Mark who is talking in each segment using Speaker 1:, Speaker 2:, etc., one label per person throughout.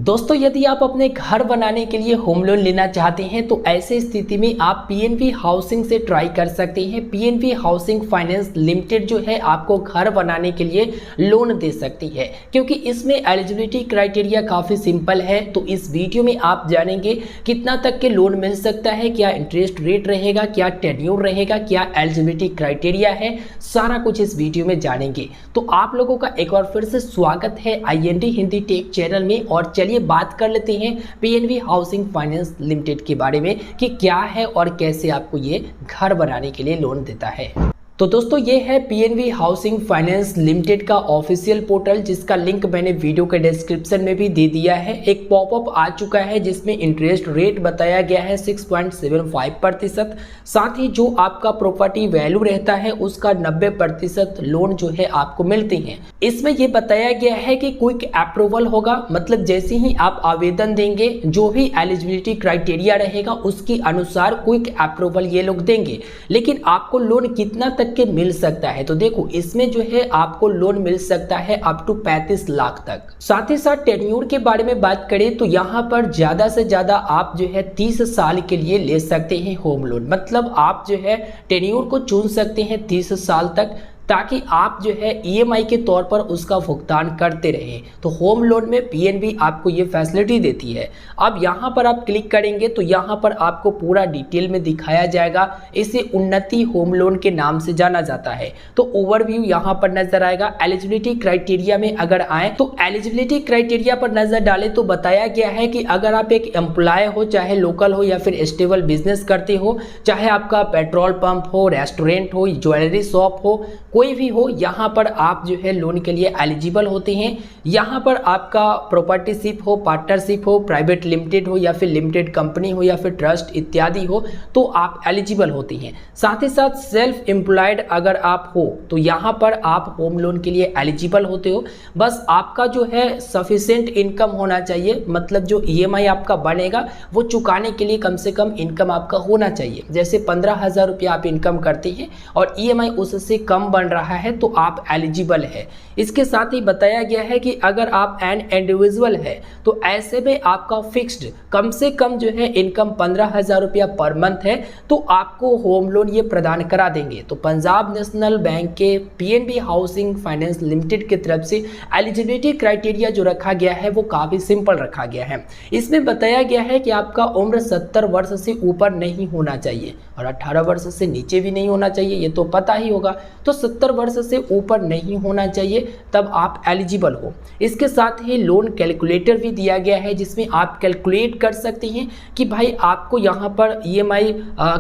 Speaker 1: दोस्तों यदि आप अपने घर बनाने के लिए होम लोन लेना चाहते हैं तो ऐसे स्थिति में आप पीएनबी हाउसिंग से ट्राई कर सकते हैं। पीएनबी हाउसिंग फाइनेंस लिमिटेड जो है आपको घर बनाने के लिए लोन दे सकती है, क्योंकि इसमें एलिजिबिलिटी क्राइटेरिया काफ़ी सिंपल है। तो इस वीडियो में आप जानेंगे कितना तक के लोन मिल सकता है, क्या इंटरेस्ट रेट रहेगा, क्या टेन्योर रहेगा, क्या एलिजिबिलिटी क्राइटेरिया है, सारा कुछ इस वीडियो में जानेंगे। तो आप लोगों का एक बार फिर से स्वागत है IND हिंदी टेक चैनल में। और चलिए बात कर लेते हैं पीएनबी हाउसिंग फाइनेंस लिमिटेड के बारे में कि क्या है और कैसे आपको ये घर बनाने के लिए लोन देता है। तो दोस्तों ये है पीएनबी हाउसिंग फाइनेंस लिमिटेड का ऑफिशियल पोर्टल, जिसका लिंक मैंने वीडियो के डिस्क्रिप्शन में भी दे दिया है। एक पॉपअप आ चुका है जिसमें इंटरेस्ट रेट बताया गया है 6.75%। साथ ही जो आपका प्रॉपर्टी वैल्यू रहता है उसका 90% लोन जो है आपको मिलते हैं। इसमें ये बताया गया है कि क्विक अप्रूवल होगा, मतलब जैसे ही आप आवेदन देंगे जो भी एलिजिबिलिटी क्राइटेरिया रहेगा उसके अनुसार क्विक अप्रूवल ये लोग देंगे। लेकिन आपको लोन कितना तक के मिल सकता है, तो देखो इसमें जो है आपको लोन मिल सकता है अप टू 35 लाख तक। साथ ही साथ टेन्योर के बारे में बात करें तो यहाँ पर ज्यादा से ज्यादा आप जो है 30 साल के लिए ले सकते हैं होम लोन। मतलब आप जो है टेन्योर को चुन सकते हैं 30 साल तक, ताकि आप जो है EMI के तौर पर उसका भुगतान करते रहें। तो होम लोन में पीएनबी आपको ये फैसिलिटी देती है। अब यहाँ पर आप क्लिक करेंगे तो यहाँ पर आपको पूरा डिटेल में दिखाया जाएगा। इसे उन्नति होम लोन के नाम से जाना जाता है। तो ओवरव्यू यहाँ पर नजर आएगा। एलिजिबिलिटी क्राइटेरिया में अगर आए तो एलिजिबिलिटी क्राइटेरिया पर नजर डालें तो बताया गया है कि अगर आप एक एम्प्लॉय हो, चाहे लोकल हो या फिर स्टेबल बिजनेस करते हो, चाहे आपका पेट्रोल पंप हो, रेस्टोरेंट हो, ज्वेलरी शॉप हो, कोई भी हो, यहाँ पर आप जो है लोन के लिए एलिजिबल होते हैं। यहाँ पर आपका प्रॉपर्टीशिप हो, पार्टनरशिप हो, प्राइवेट लिमिटेड हो या फिर लिमिटेड कंपनी हो या फिर ट्रस्ट इत्यादि हो, तो आप एलिजिबल होते हैं। साथ ही साथ सेल्फ एम्प्लॉयड अगर आप हो तो यहाँ पर आप होम लोन के लिए एलिजिबल होते हो। बस आपका जो है सफिशिएंट इनकम होना चाहिए, मतलब जो EMI आपका बनेगा वो चुकाने के लिए कम से कम इनकम आपका होना चाहिए। जैसे 15,000 रुपया आप इनकम करते हैं और EMI उससे कम बन रहा है तो आप एलिजिबल है। इसके साथ ही बताया गया है कि अगर आप एन इंडिविजुअल है तो ऐसे में आपका फिक्स्ड कम से कम जो है इनकम 15,000 रुपया पर मंथ है तो आपको होम लोन ये प्रदान करा देंगे। तो पंजाब नेशनल बैंक के पीएनबी हाउसिंग फाइनेंस लिमिटेड की तरफ से एलिजिबिलिटी क्राइटेरिया जो रखा गया है वो काफ़ी सिंपल रखा गया है। इसमें बताया गया है कि आपका उम्र 70 वर्ष से ऊपर नहीं होना चाहिए और 18 वर्ष से नीचे भी नहीं होना चाहिए, ये तो पता ही होगा। तो 70 वर्ष से ऊपर नहीं होना चाहिए, तब आप एलिजिबल हो। इसके साथ ही लोन कैलकुलेटर भी दिया गया है जिसमें आप कैलकुलेट कर सकते हैं कि भाई आपको यहाँ पर EMI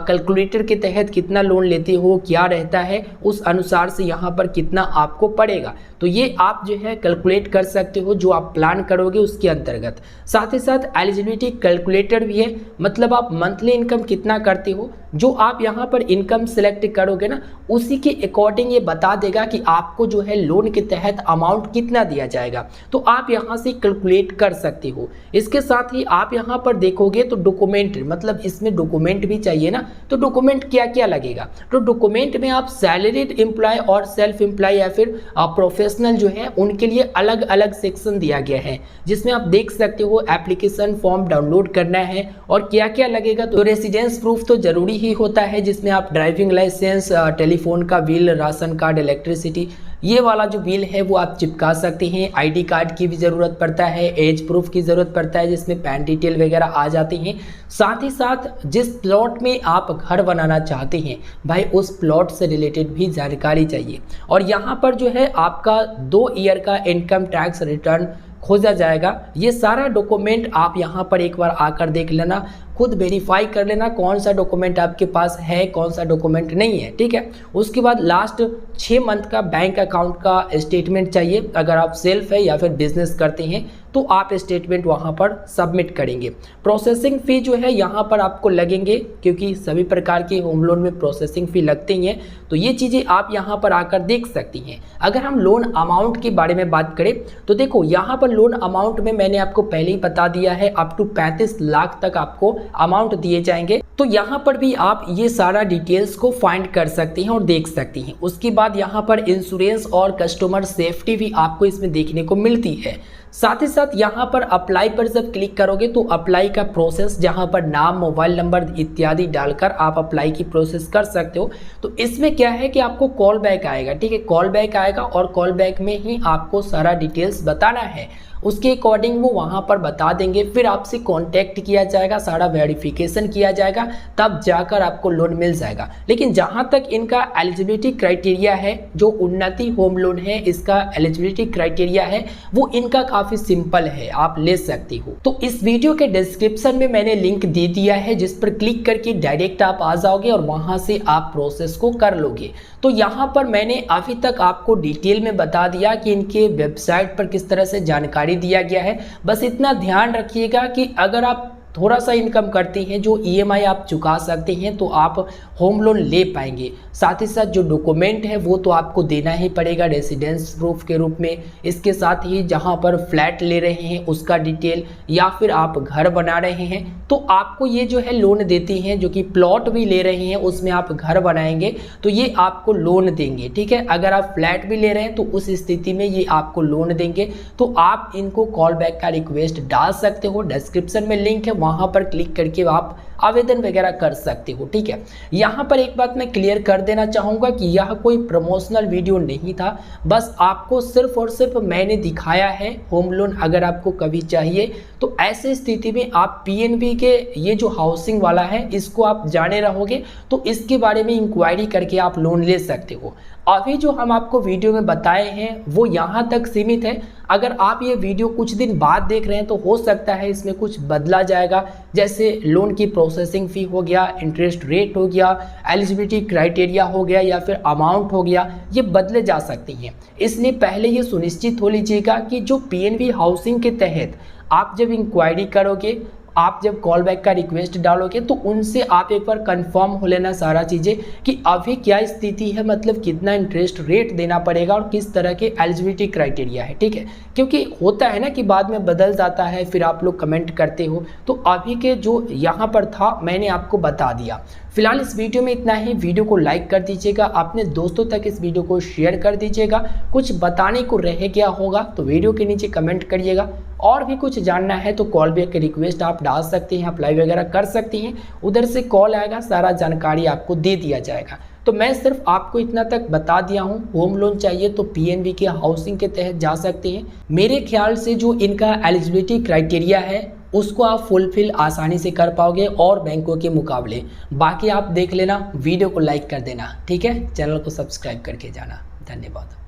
Speaker 1: कैलकुलेटर के तहत कितना लोन लेते हो, क्या रहता है, उस अनुसार से यहाँ पर कितना आपको पड़ेगा। तो ये आप जो है कैलकुलेट कर सकते हो जो आप प्लान करोगे उसके अंतर्गत। साथ ही साथ एलिजिबिलिटी कैलकुलेटर भी है, मतलब आप मंथली इनकम कितना करते हो, जो आप यहाँ पर इनकम सेलेक्ट करोगे ना उसी के अकॉर्डिंग ये बता देगा कि आपको जो है लोन के तहत अमाउंट कितना दिया जाएगा। तो आप यहाँ से कैलकुलेट कर सकते हो। इसके साथ ही आप यहाँ पर देखोगे तो डॉक्यूमेंट, मतलब इसमें डॉक्यूमेंट भी चाहिए ना, तो डॉक्यूमेंट क्या क्या लगेगा। तो डॉक्यूमेंट में आप सैलरीड एम्प्लॉय और सेल्फ एम्प्लॉय या फिर प्रोफेशनल जो है उनके लिए अलग अलग सेक्शन दिया गया है, जिसमें आप देख सकते हो एप्लीकेशन फॉर्म डाउनलोड करना है और क्या क्या लगेगा। तो रेसिडेंस प्रूफ तो जरूरी ही होता है, जिसमें आप ड्राइविंग लाइसेंस, टेलीफोन का बिल, राशन कार्ड, इलेक्ट्रिसिटी, ये वाला जो बिल है वो आप चिपका सकते हैं। ID कार्ड की भी ज़रूरत पड़ता है, एज प्रूफ की ज़रूरत पड़ता है जिसमें पैन डिटेल वगैरह आ जाते हैं। साथ ही साथ जिस प्लॉट में आप घर बनाना चाहते हैं भाई उस प्लॉट से रिलेटेड भी जानकारी चाहिए। और यहाँ पर जो है आपका 2 ईयर का इनकम टैक्स रिटर्न खोजा जाएगा। ये सारा डॉक्यूमेंट आप यहाँ पर एक बार आकर देख लेना, खुद वेरीफाई कर लेना कौन सा डॉक्यूमेंट आपके पास है, कौन सा डॉक्यूमेंट नहीं है, ठीक है। उसके बाद लास्ट 6 मंथ का बैंक अकाउंट का स्टेटमेंट चाहिए। अगर आप सेल्फ है या फिर बिजनेस करते हैं तो आप स्टेटमेंट वहाँ पर सबमिट करेंगे। प्रोसेसिंग फ़ी जो है यहाँ पर आपको लगेंगे, क्योंकि सभी प्रकार के होम लोन में प्रोसेसिंग फ़ी लगते ही हैं। तो ये चीज़ें आप यहाँ पर आकर देख सकती हैं। अगर हम लोन अमाउंट के बारे में बात करें तो देखो यहाँ पर लोन अमाउंट में मैंने आपको पहले ही बता दिया है अप टू 35 लाख तक आपको अमाउंट दिए जाएंगे। तो यहाँ पर भी आप ये सारा डिटेल्स को फाइंड कर सकते हैं और देख सकते हैं। उसके बाद यहाँ पर इंश्योरेंस और कस्टमर सेफ्टी भी आपको इसमें देखने को मिलती है। साथ ही साथ यहाँ पर अप्लाई पर जब क्लिक करोगे तो अप्लाई का प्रोसेस, जहाँ पर नाम, मोबाइल नंबर इत्यादि डालकर आप अप्लाई की प्रोसेस कर सकते हो। तो इसमें क्या है कि आपको कॉल बैक आएगा, ठीक है, कॉल बैक आएगा और कॉल बैक में ही आपको सारा डिटेल्स बताना है। उसके अकॉर्डिंग वो वहाँ पर बता देंगे, फिर आपसे कांटेक्ट किया जाएगा, सारा वेरिफिकेशन किया जाएगा, तब जाकर आपको लोन मिल जाएगा। लेकिन जहाँ तक इनका एलिजिबिलिटी क्राइटेरिया है, जो उन्नति होम लोन है, इसका एलिजिबिलिटी क्राइटेरिया है वो इनका काफ़ी सिंपल है, आप ले सकते हो। तो इस वीडियो के डिस्क्रिप्शन में मैंने लिंक दे दिया है, जिस पर क्लिक करके डायरेक्ट आप आ जाओगे और वहाँ से आप प्रोसेस को कर लोगे। तो यहाँ पर मैंने अभी तक आपको डिटेल में बता दिया कि इनके वेबसाइट पर किस तरह से जानकारी दिया गया है। बस इतना ध्यान रखिएगा कि अगर आप थोड़ा सा इनकम करते हैं, जो ईएमआई आप चुका सकते हैं, तो आप होम लोन ले पाएंगे। साथ ही साथ जो डॉक्यूमेंट है वो तो आपको देना ही पड़ेगा रेसिडेंस प्रूफ के रूप में। इसके साथ ही जहां पर फ्लैट ले रहे हैं उसका डिटेल, या फिर आप घर बना रहे हैं तो आपको ये जो है लोन देती हैं, जो कि प्लॉट भी ले रहे हैं उसमें आप घर बनाएंगे तो ये आपको लोन देंगे, ठीक है। अगर आप फ्लैट भी ले रहे हैं तो उस स्थिति में ये आपको लोन देंगे। तो आप इनको कॉल बैक का रिक्वेस्ट डाल सकते हो, डिस्क्रिप्शन में लिंक है, वहां पर क्लिक करके आप आवेदन वगैरह कर सकते हो, ठीक है। यहाँ पर एक बात मैं क्लियर कर देना चाहूँगा कि यह कोई प्रमोशनल वीडियो नहीं था, बस आपको सिर्फ और सिर्फ मैंने दिखाया है होम लोन अगर आपको कभी चाहिए तो ऐसे स्थिति में आप पीएनबी के ये जो हाउसिंग वाला है इसको आप जाने रहोगे तो इसके बारे में इंक्वायरी करके आप लोन ले सकते हो। अभी जो हम आपको वीडियो में बताए हैं वो यहाँ तक सीमित है। अगर आप ये वीडियो कुछ दिन बाद देख रहे हैं तो हो सकता है इसमें कुछ बदला जाएगा, जैसे लोन की प्रोसेसिंग फ़ी हो गया, इंटरेस्ट रेट हो गया, एलिजिबिलिटी क्राइटेरिया हो गया, या फिर अमाउंट हो गया, ये बदले जा सकती हैं। इसलिए पहले ये सुनिश्चित हो लीजिएगा कि जो पीएनबी हाउसिंग के तहत आप जब इंक्वायरी करोगे, आप जब कॉल बैक का रिक्वेस्ट डालोगे तो उनसे आप एक बार कंफर्म हो लेना सारा चीज़ें कि अभी क्या स्थिति है, मतलब कितना इंटरेस्ट रेट देना पड़ेगा और किस तरह के एलिजिबिलिटी क्राइटेरिया है, ठीक है। क्योंकि होता है ना कि बाद में बदल जाता है, फिर आप लोग कमेंट करते हो, तो अभी के जो यहाँ पर था मैंने आपको बता दिया। फिलहाल इस वीडियो में इतना ही। वीडियो को लाइक कर दीजिएगा, अपने दोस्तों तक इस वीडियो को शेयर कर दीजिएगा। कुछ बताने को रह गया होगा तो वीडियो के नीचे कमेंट करिएगा। और भी कुछ जानना है तो कॉल बैक की रिक्वेस्ट आप डाल सकते हैं, अप्लाई वगैरह कर सकते हैं, उधर से कॉल आएगा, सारा जानकारी आपको दे दिया जाएगा। तो मैं सिर्फ आपको इतना तक बता दिया हूँ, होम लोन चाहिए तो पीएनबी के हाउसिंग के तहत जा सकते हैं। मेरे ख्याल से जो इनका एलिजिबिलिटी क्राइटेरिया है उसको आप फुलफिल आसानी से कर पाओगे और बैंकों के मुकाबले। बाकी आप देख लेना, वीडियो को लाइक कर देना, ठीक है, चैनल को सब्सक्राइब करके जाना। धन्यवाद।